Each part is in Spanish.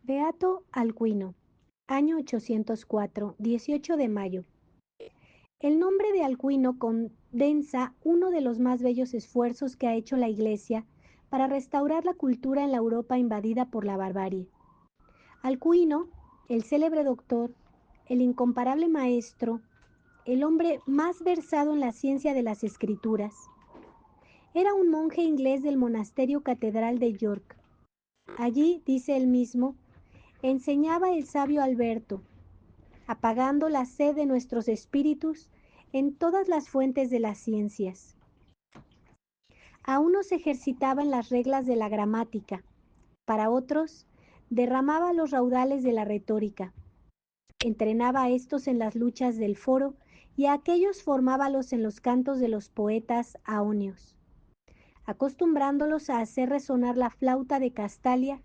Beato Alcuino, año 804, 18 de mayo. El nombre de Alcuino condensa uno de los más bellos esfuerzos que ha hecho la Iglesia para restaurar la cultura en la Europa invadida por la barbarie. Alcuino, el célebre doctor, el incomparable maestro, el hombre más versado en la ciencia de las escrituras, era un monje inglés del monasterio catedral de York. Allí, dice él mismo, enseñaba el sabio Alberto, apagando la sed de nuestros espíritus en todas las fuentes de las ciencias. A unos ejercitaba en las reglas de la gramática, para otros derramaba los raudales de la retórica. Entrenaba a estos en las luchas del foro y a aquellos formábalos en los cantos de los poetas aonios, acostumbrándolos a hacer resonar la flauta de Castalia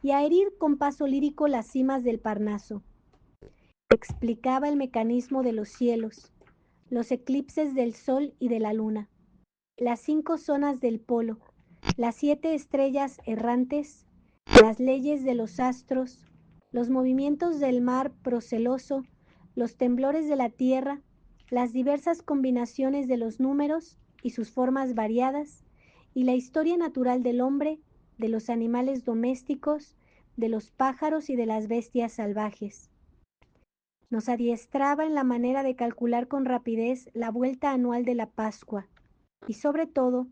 y a herir con paso lírico las cimas del Parnaso. Explicaba el mecanismo de los cielos, los eclipses del sol y de la luna, las 5 zonas del polo, las 7 estrellas errantes, las leyes de los astros, los movimientos del mar proceloso, los temblores de la tierra, las diversas combinaciones de los números y sus formas variadas, y la historia natural del hombre, de los animales domésticos, de los pájaros y de las bestias salvajes. Nos adiestraba en la manera de calcular con rapidez la vuelta anual de la Pascua y, sobre todo,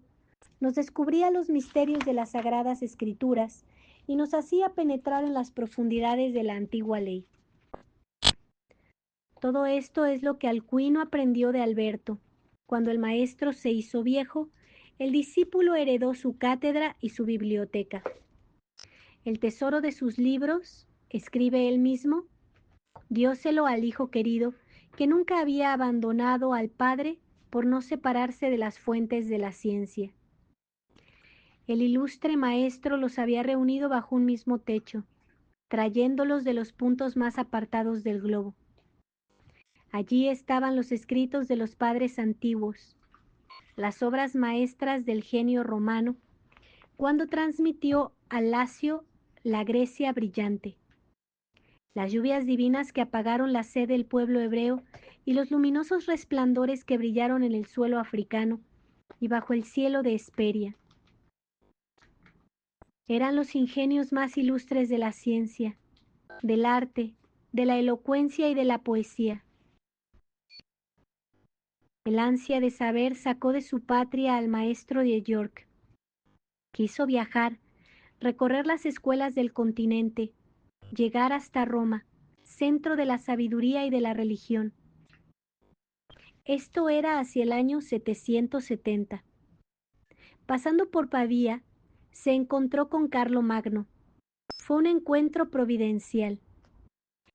nos descubría los misterios de las Sagradas Escrituras y nos hacía penetrar en las profundidades de la antigua ley. Todo esto es lo que Alcuino aprendió de Alberto. Cuando el maestro se hizo viejo, el discípulo heredó su cátedra y su biblioteca. El tesoro de sus libros, escribe él mismo, dióselo al hijo querido, que nunca había abandonado al padre por no separarse de las fuentes de la ciencia. El ilustre maestro los había reunido bajo un mismo techo, trayéndolos de los puntos más apartados del globo. Allí estaban los escritos de los padres antiguos, las obras maestras del genio romano, cuando transmitió a Lacio la Grecia brillante, las lluvias divinas que apagaron la sed del pueblo hebreo y los luminosos resplandores que brillaron en el suelo africano y bajo el cielo de Hesperia. Eran los ingenios más ilustres de la ciencia, del arte, de la elocuencia y de la poesía. El ansia de saber sacó de su patria al maestro de York. Quiso viajar, recorrer las escuelas del continente, llegar hasta Roma, centro de la sabiduría y de la religión. Esto era hacia el año 770. Pasando por Pavía, se encontró con Carlomagno. Fue un encuentro providencial.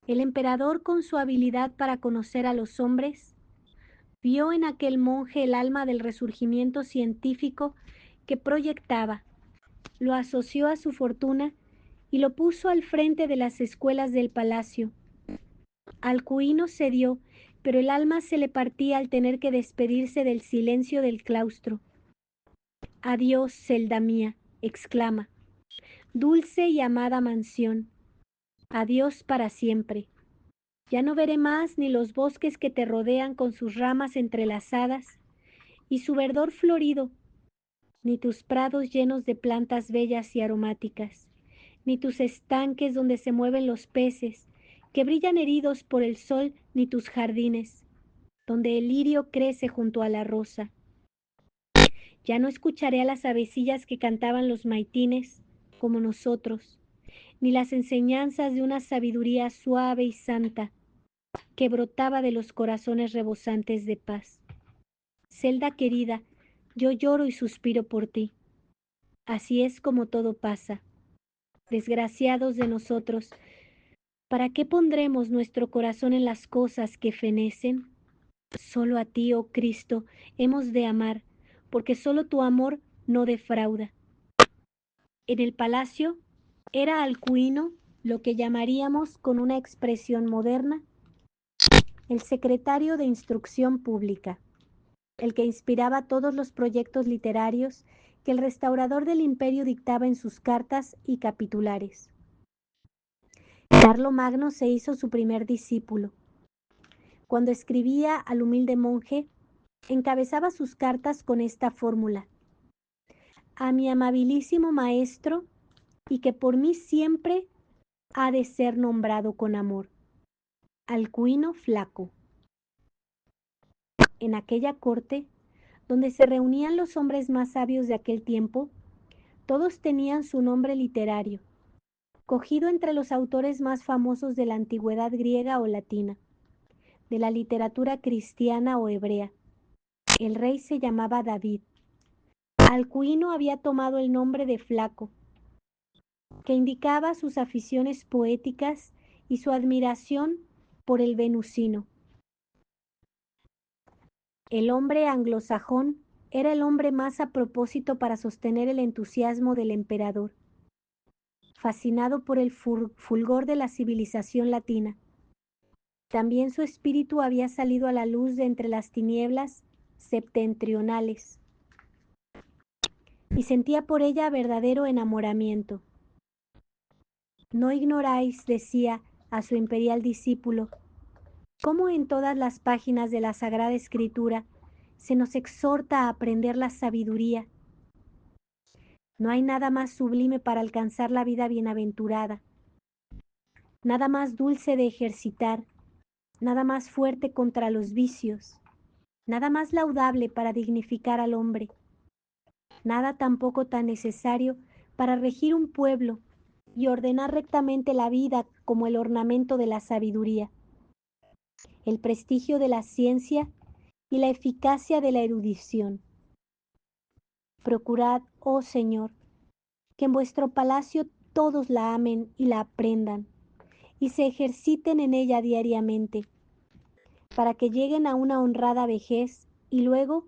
El emperador, con su habilidad para conocer a los hombres, vio en aquel monje el alma del resurgimiento científico que proyectaba, lo asoció a su fortuna y lo puso al frente de las escuelas del palacio. Alcuino cedió, pero el alma se le partía al tener que despedirse del silencio del claustro. Adiós, celda mía, exclama, dulce y amada mansión. Adiós para siempre. Ya no veré más ni los bosques que te rodean con sus ramas entrelazadas y su verdor florido, ni tus prados llenos de plantas bellas y aromáticas, ni tus estanques donde se mueven los peces, que brillan heridos por el sol, ni tus jardines, donde el lirio crece junto a la rosa. Ya no escucharé a las avecillas que cantaban los maitines, como nosotros, ni las enseñanzas de una sabiduría suave y santa que brotaba de los corazones rebosantes de paz. Celda querida, yo lloro y suspiro por ti. Así es como todo pasa. Desgraciados de nosotros, ¿para qué pondremos nuestro corazón en las cosas que fenecen? Solo a ti, oh Cristo, hemos de amar, porque solo tu amor no defrauda. En el palacio era Alcuino lo que llamaríamos con una expresión moderna el secretario de Instrucción Pública, el que inspiraba todos los proyectos literarios que el restaurador del imperio dictaba en sus cartas y capitulares. Carlomagno se hizo su primer discípulo. Cuando escribía al humilde monje, encabezaba sus cartas con esta fórmula: a mi amabilísimo maestro, y que por mí siempre ha de ser nombrado con amor, Alcuino Flaco. En aquella corte, donde se reunían los hombres más sabios de aquel tiempo, todos tenían su nombre literario, cogido entre los autores más famosos de la antigüedad griega o latina, de la literatura cristiana o hebrea. El rey se llamaba David. Alcuino había tomado el nombre de Flaco, que indicaba sus aficiones poéticas y su admiración por el venusino. El hombre anglosajón era el hombre más a propósito para sostener el entusiasmo del emperador, fascinado por el fulgor de la civilización latina. También su espíritu había salido a la luz de entre las tinieblas septentrionales y sentía por ella verdadero enamoramiento. No ignoráis, decía a su imperial discípulo, cómo en todas las páginas de la Sagrada Escritura se nos exhorta a aprender la sabiduría. No hay nada más sublime para alcanzar la vida bienaventurada, nada más dulce de ejercitar, nada más fuerte contra los vicios, nada más laudable para dignificar al hombre, nada tampoco tan necesario para regir un pueblo y ordenar rectamente la vida como el ornamento de la sabiduría, el prestigio de la ciencia y la eficacia de la erudición. Procurad, oh Señor, que en vuestro palacio todos la amen y la aprendan, y se ejerciten en ella diariamente, para que lleguen a una honrada vejez y luego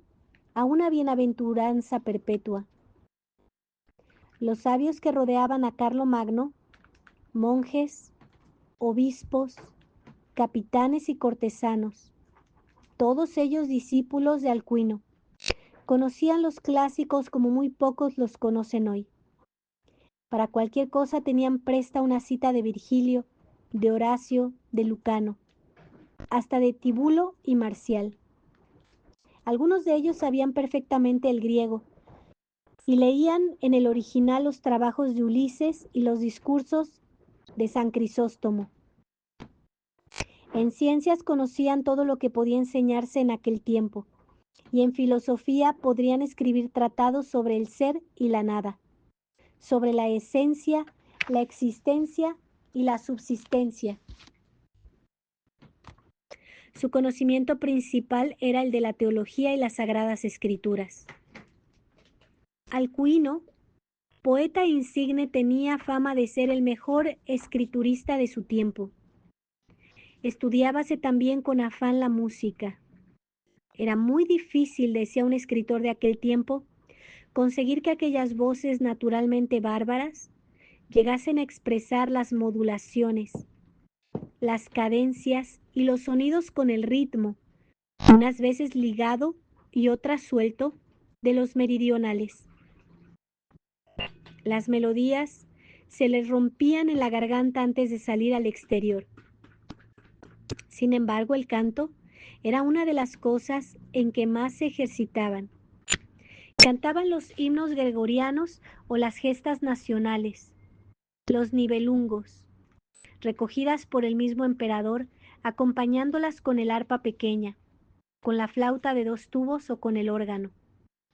a una bienaventuranza perpetua. Los sabios que rodeaban a Carlomagno, monjes, obispos, capitanes y cortesanos, todos ellos discípulos de Alcuino, conocían los clásicos como muy pocos los conocen hoy. Para cualquier cosa tenían presta una cita de Virgilio, de Horacio, de Lucano, hasta de Tibulo y Marcial. Algunos de ellos sabían perfectamente el griego y leían en el original los trabajos de Ulises y los discursos de San Crisóstomo. En ciencias conocían todo lo que podía enseñarse en aquel tiempo, y en filosofía podrían escribir tratados sobre el ser y la nada, sobre la esencia, la existencia y la subsistencia. Su conocimiento principal era el de la teología y las sagradas escrituras. Alcuino, poeta insigne, tenía fama de ser el mejor escriturista de su tiempo. Estudiábase también con afán la música. Era muy difícil, decía un escritor de aquel tiempo, conseguir que aquellas voces naturalmente bárbaras llegasen a expresar las modulaciones, las cadencias y los sonidos con el ritmo, unas veces ligado y otras suelto, de los meridionales. Las melodías se les rompían en la garganta antes de salir al exterior. Sin embargo, el canto era una de las cosas en que más se ejercitaban. Cantaban los himnos gregorianos o las gestas nacionales, los nivelungos, recogidas por el mismo emperador, acompañándolas con el arpa pequeña, con la flauta de 2 tubos o con el órgano,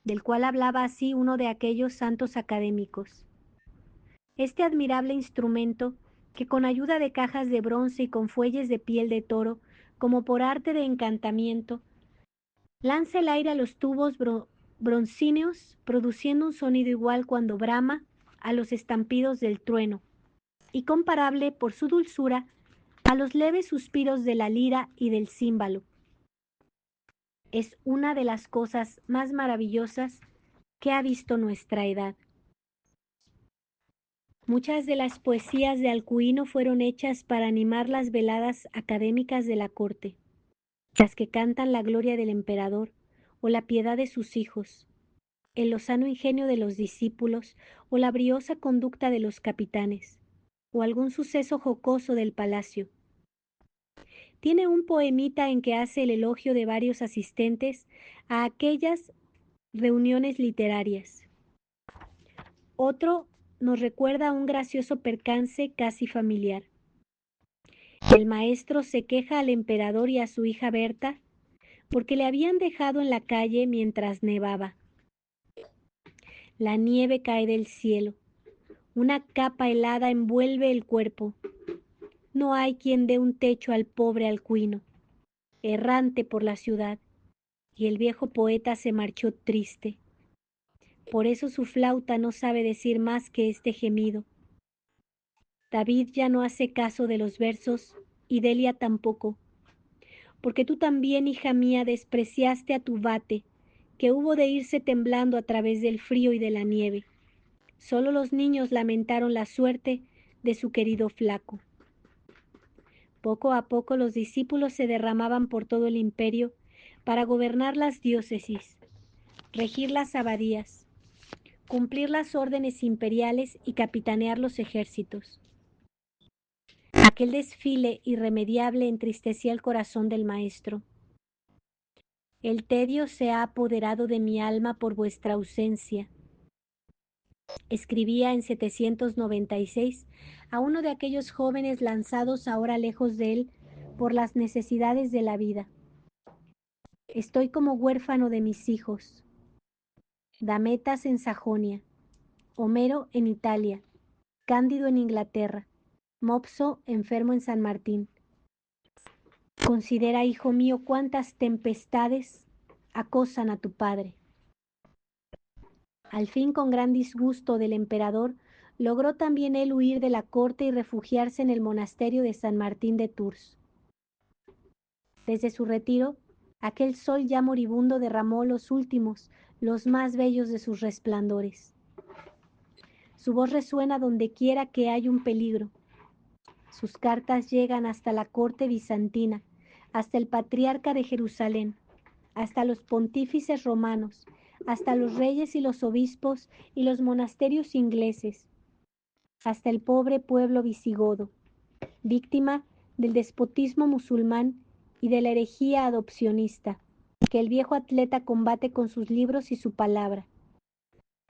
del cual hablaba así uno de aquellos santos académicos. Este admirable instrumento, que con ayuda de cajas de bronce y con fuelles de piel de toro, como por arte de encantamiento, lanza el aire a los tubos broncíneos, produciendo un sonido igual cuando brama a los estampidos del trueno, y comparable por su dulzura a los leves suspiros de la lira y del címbalo. Es una de las cosas más maravillosas que ha visto nuestra edad. Muchas de las poesías de Alcuino fueron hechas para animar las veladas académicas de la corte, las que cantan la gloria del emperador o la piedad de sus hijos, el lozano ingenio de los discípulos o la briosa conducta de los capitanes. o algún suceso jocoso del palacio. Tiene un poemita en que hace el elogio de varios asistentes a aquellas reuniones literarias. Otro nos recuerda un gracioso percance casi familiar. El maestro se queja al emperador y a su hija Berta porque le habían dejado en la calle mientras nevaba. La nieve cae del cielo. Una capa helada envuelve el cuerpo. No hay quien dé un techo al pobre Alcuino, errante por la ciudad, y el viejo poeta se marchó triste. Por eso su flauta no sabe decir más que este gemido. David ya no hace caso de los versos y Delia tampoco, porque tú también, hija mía, despreciaste a tu vate, que hubo de irse temblando a través del frío y de la nieve. Solo los niños lamentaron la suerte de su querido flaco. Poco a poco los discípulos se derramaban por todo el imperio para gobernar las diócesis, regir las abadías, cumplir las órdenes imperiales y capitanear los ejércitos. Aquel desfile irremediable entristecía el corazón del maestro. El tedio se ha apoderado de mi alma por vuestra ausencia, escribía en 796 a uno de aquellos jóvenes lanzados ahora lejos de él por las necesidades de la vida. Estoy como huérfano de mis hijos. Dametas en Sajonia, Homero en Italia, Cándido en Inglaterra, Mopso enfermo en San Martín. Considera, hijo mío, cuántas tempestades acosan a tu padre. Al fin, con gran disgusto del emperador, logró también él huir de la corte y refugiarse en el monasterio de San Martín de Tours. Desde su retiro, aquel sol ya moribundo derramó los últimos, los más bellos de sus resplandores. Su voz resuena donde quiera que hay un peligro. Sus cartas llegan hasta la corte bizantina, hasta el patriarca de Jerusalén, hasta los pontífices romanos, hasta los reyes y los obispos y los monasterios ingleses, hasta el pobre pueblo visigodo, víctima del despotismo musulmán y de la herejía adopcionista, que el viejo atleta combate con sus libros y su palabra,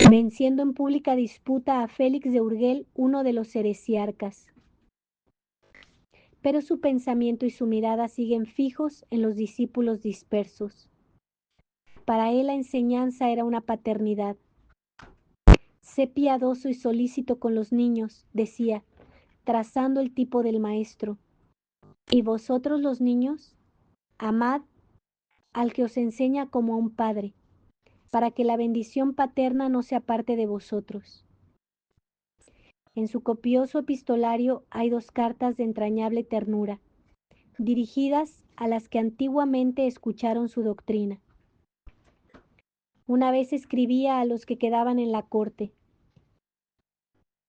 venciendo en pública disputa a Félix de Urgel, uno de los heresiarcas. Pero su pensamiento y su mirada siguen fijos en los discípulos dispersos. Para él la enseñanza era una paternidad. Sé piadoso y solícito con los niños, decía, trazando el tipo del maestro. Y vosotros los niños, amad al que os enseña como a un padre, para que la bendición paterna no se aparte de vosotros. En su copioso epistolario hay 2 cartas de entrañable ternura, dirigidas a las que antiguamente escucharon su doctrina. Una vez escribía a los que quedaban en la corte: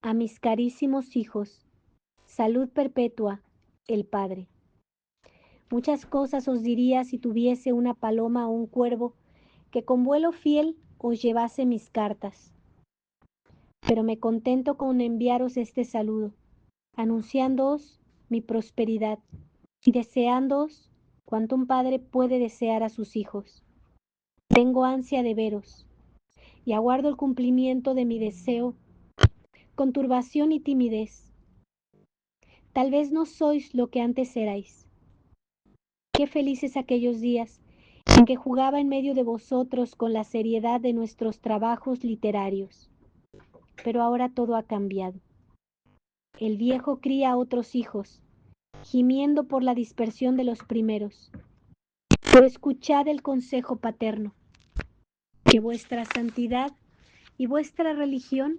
a mis carísimos hijos, salud perpetua, el Padre. Muchas cosas os diría si tuviese una paloma o un cuervo que con vuelo fiel os llevase mis cartas. Pero me contento con enviaros este saludo, anunciándoos mi prosperidad y deseándoos cuanto un padre puede desear a sus hijos. Tengo ansia de veros y aguardo el cumplimiento de mi deseo con turbación y timidez. Tal vez no sois lo que antes erais. Qué felices aquellos días en que jugaba en medio de vosotros con la seriedad de nuestros trabajos literarios. Pero ahora todo ha cambiado. El viejo cría a otros hijos, gimiendo por la dispersión de los primeros. Pero escuchad el consejo paterno, que vuestra santidad y vuestra religión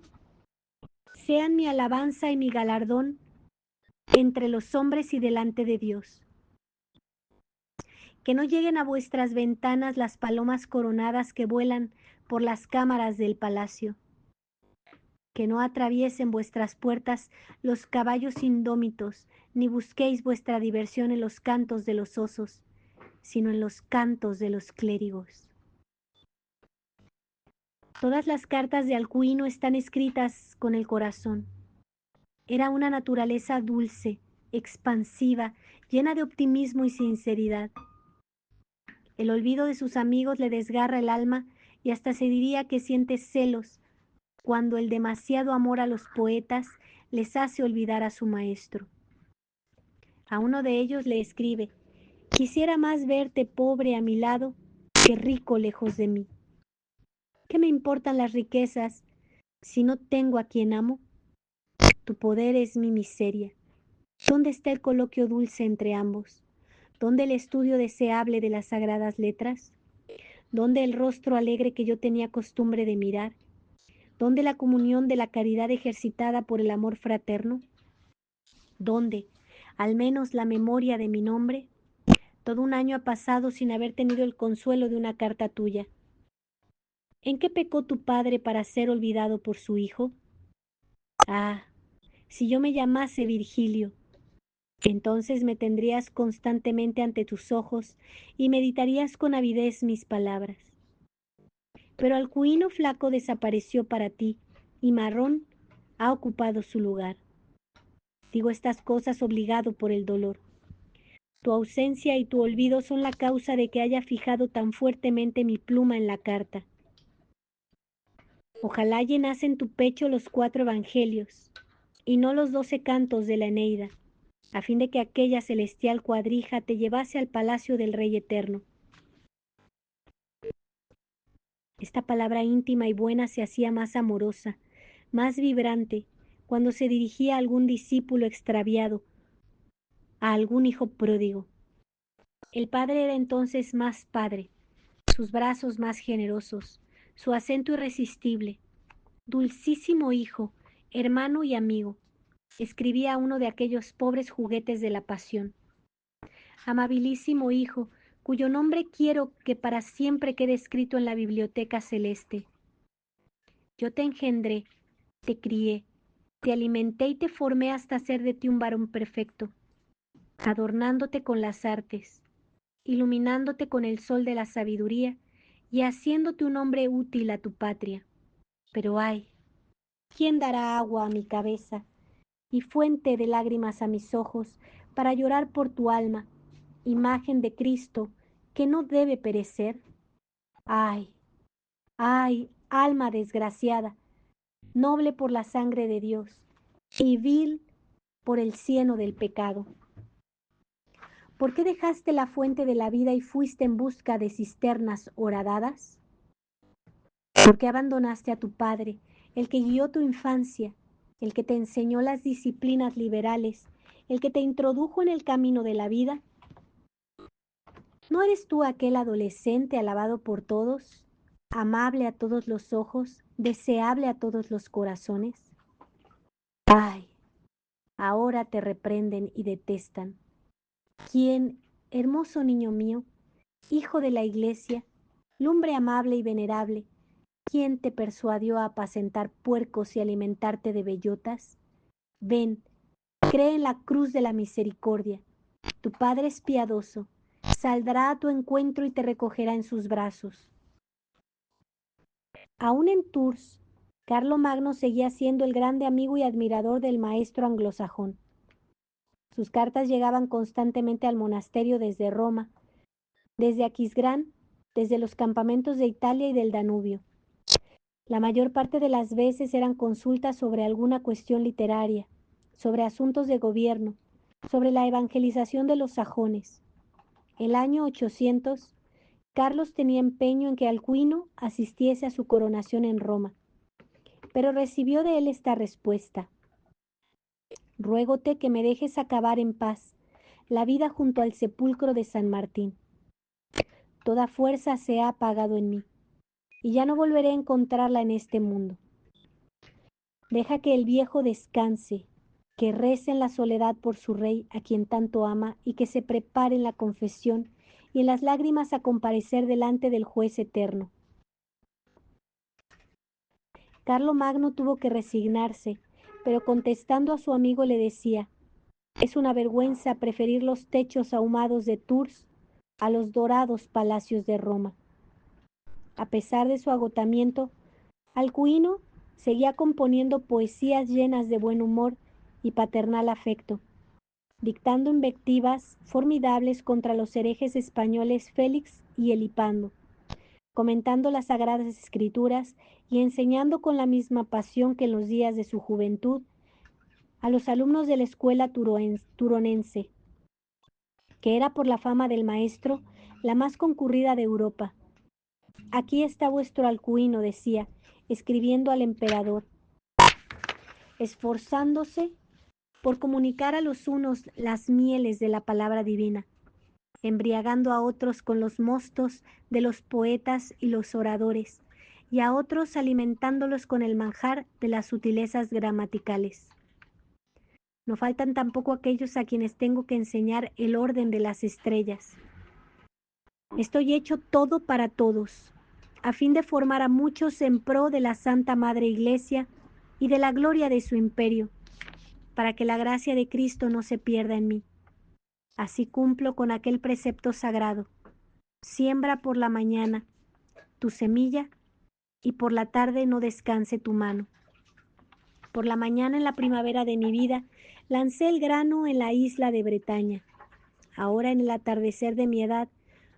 sean mi alabanza y mi galardón entre los hombres y delante de Dios. Que no lleguen a vuestras ventanas las palomas coronadas que vuelan por las cámaras del palacio. Que no atraviesen vuestras puertas los caballos indómitos, ni busquéis vuestra diversión en los cantos de los osos, sino en los cantos de los clérigos. Todas las cartas de Alcuino están escritas con el corazón. Era una naturaleza dulce, expansiva, llena de optimismo y sinceridad. El olvido de sus amigos le desgarra el alma y hasta se diría que siente celos cuando el demasiado amor a los poetas les hace olvidar a su maestro. A uno de ellos le escribe: quisiera más verte pobre a mi lado que rico lejos de mí. ¿Qué me importan las riquezas si no tengo a quien amo? Tu poder es mi miseria. ¿Dónde está el coloquio dulce entre ambos? ¿Dónde el estudio deseable de las sagradas letras? ¿Dónde el rostro alegre que yo tenía costumbre de mirar? ¿Dónde la comunión de la caridad ejercitada por el amor fraterno? ¿Dónde, al menos, la memoria de mi nombre? Todo un año ha pasado sin haber tenido el consuelo de una carta tuya. ¿En qué pecó tu padre para ser olvidado por su hijo? Ah, si yo me llamase Virgilio, entonces me tendrías constantemente ante tus ojos y meditarías con avidez mis palabras. Pero Alcuino flaco desapareció para ti y Marrón ha ocupado su lugar. Digo estas cosas obligado por el dolor. Tu ausencia y tu olvido son la causa de que haya fijado tan fuertemente mi pluma en la carta. Ojalá llenasen tu pecho los 4 evangelios y no los 12 cantos de la Eneida, a fin de que aquella celestial cuadrija te llevase al palacio del Rey Eterno. Esta palabra íntima y buena se hacía más amorosa, más vibrante, cuando se dirigía a algún discípulo extraviado, a algún hijo pródigo. El padre era entonces más padre, sus brazos más generosos, su acento irresistible. Dulcísimo hijo, hermano y amigo, escribía uno de aquellos pobres juguetes de la pasión. Amabilísimo hijo, cuyo nombre quiero que para siempre quede escrito en la biblioteca celeste. Yo te engendré, te crié, te alimenté y te formé hasta hacer de ti un varón perfecto, adornándote con las artes, iluminándote con el sol de la sabiduría y haciéndote un hombre útil a tu patria. Pero ay, ¿quién dará agua a mi cabeza y fuente de lágrimas a mis ojos para llorar por tu alma, imagen de Cristo que no debe perecer? Ay, ay, alma desgraciada, noble por la sangre de Dios y vil por el cieno del pecado. ¿Por qué dejaste la fuente de la vida y fuiste en busca de cisternas horadadas? ¿Por qué abandonaste a tu padre, el que guió tu infancia, el que te enseñó las disciplinas liberales, el que te introdujo en el camino de la vida? ¿No eres tú aquel adolescente alabado por todos, amable a todos los ojos, deseable a todos los corazones? Ay, ahora te reprenden y detestan. ¿Quién, hermoso niño mío, hijo de la iglesia, lumbre amable y venerable, quién te persuadió a apacentar puercos y alimentarte de bellotas? Ven, cree en la cruz de la misericordia. Tu Padre es piadoso, saldrá a tu encuentro y te recogerá en sus brazos. Aún en Tours, Carlomagno seguía siendo el grande amigo y admirador del maestro anglosajón. Sus cartas llegaban constantemente al monasterio desde Roma, desde Aquisgrán, desde los campamentos de Italia y del Danubio. La mayor parte de las veces eran consultas sobre alguna cuestión literaria, sobre asuntos de gobierno, sobre la evangelización de los sajones. El año 800, Carlos tenía empeño en que Alcuino asistiese a su coronación en Roma, pero recibió de él esta respuesta: ruégote que me dejes acabar en paz la vida junto al sepulcro de San Martín. Toda fuerza se ha apagado en mí, y ya no volveré a encontrarla en este mundo. Deja que el viejo descanse, que rece en la soledad por su rey, a quien tanto ama, y que se prepare en la confesión y en las lágrimas a comparecer delante del juez eterno. Carlomagno tuvo que resignarse, pero contestando a su amigo le decía: es una vergüenza preferir los techos ahumados de Tours a los dorados palacios de Roma. A pesar de su agotamiento, Alcuino seguía componiendo poesías llenas de buen humor y paternal afecto, dictando invectivas formidables contra los herejes españoles Félix y Elipando, comentando las sagradas escrituras y enseñando con la misma pasión que en los días de su juventud a los alumnos de la escuela turonense, que era por la fama del maestro la más concurrida de Europa. Aquí está vuestro Alcuino, decía, escribiendo al emperador, esforzándose por comunicar a los unos las mieles de la palabra divina, embriagando a otros con los mostos de los poetas y los oradores, y a otros alimentándolos con el manjar de las sutilezas gramaticales. No faltan tampoco aquellos a quienes tengo que enseñar el orden de las estrellas. Estoy hecho todo para todos, a fin de formar a muchos en pro de la Santa Madre Iglesia y de la gloria de su imperio, para que la gracia de Cristo no se pierda en mí. Así cumplo con aquel precepto sagrado: siembra por la mañana tu semilla y por la tarde no descanse tu mano. Por la mañana, en la primavera de mi vida, lancé el grano en la isla de Bretaña. Ahora, en el atardecer de mi edad,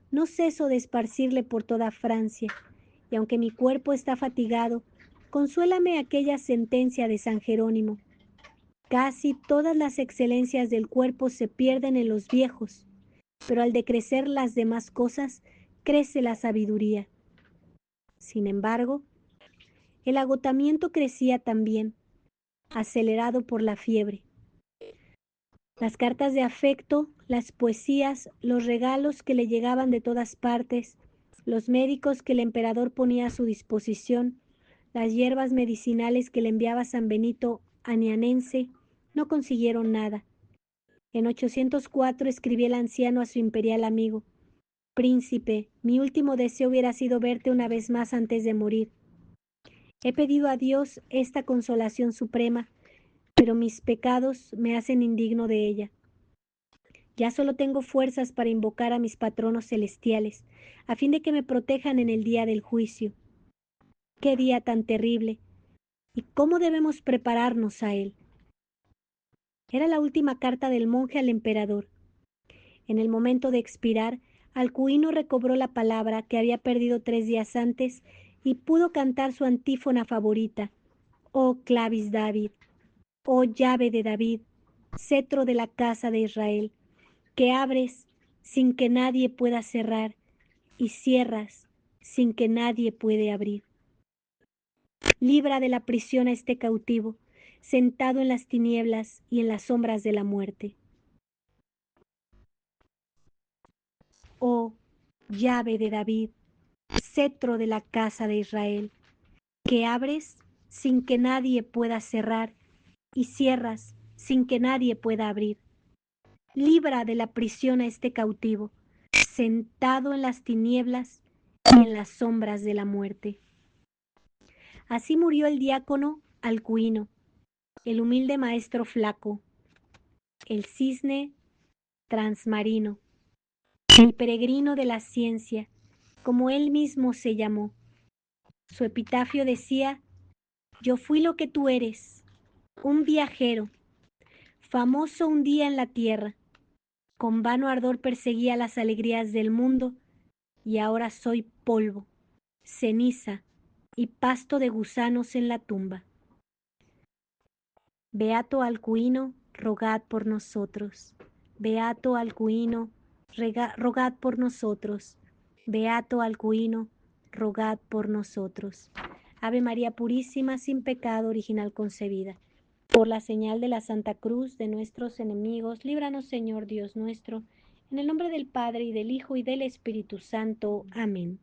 no ceso de esparcirle por toda Francia, y aunque mi cuerpo está fatigado, consuélame aquella sentencia de San Jerónimo: casi todas las excelencias del cuerpo se pierden en los viejos, pero al decrecer las demás cosas, crece la sabiduría. Sin embargo, el agotamiento crecía también, acelerado por la fiebre. Las cartas de afecto, las poesías, los regalos que le llegaban de todas partes, los médicos que el emperador ponía a su disposición, las hierbas medicinales que le enviaba San Benito Anianense, no consiguieron nada. En 804 escribí el anciano a su imperial amigo: príncipe, mi último deseo hubiera sido verte una vez más antes de morir. He pedido a Dios esta consolación suprema, pero mis pecados me hacen indigno de ella. Ya solo tengo fuerzas para invocar a mis patronos celestiales, a fin de que me protejan en el día del juicio. ¡Qué día tan terrible! ¿Y cómo debemos prepararnos a él? Era la última carta del monje al emperador. En el momento de expirar, Alcuino recobró la palabra que había perdido 3 días antes y pudo cantar su antífona favorita: oh clavis David, oh llave de David, cetro de la casa de Israel, que abres sin que nadie pueda cerrar y cierras sin que nadie puede abrir. Libra de la prisión a este cautivo, sentado en las tinieblas y en las sombras de la muerte. Oh llave de David, cetro de la casa de Israel, que abres sin que nadie pueda cerrar y cierras sin que nadie pueda abrir. Libra de la prisión a este cautivo, sentado en las tinieblas y en las sombras de la muerte. Así murió el diácono Alcuino, el humilde maestro flaco, el cisne transmarino, el peregrino de la ciencia, como él mismo se llamó. Su epitafio decía: yo fui lo que tú eres, un viajero, famoso un día en la tierra, con vano ardor perseguía las alegrías del mundo, y ahora soy polvo, ceniza y pasto de gusanos en la tumba. Beato Alcuino, rogad por nosotros. Beato Alcuino, rogad por nosotros. Beato Alcuino, rogad por nosotros. Ave María Purísima, sin pecado original concebida. Por la señal de la Santa Cruz de nuestros enemigos, líbranos, Señor Dios nuestro, en el nombre del Padre, y del Hijo, y del Espíritu Santo. Amén.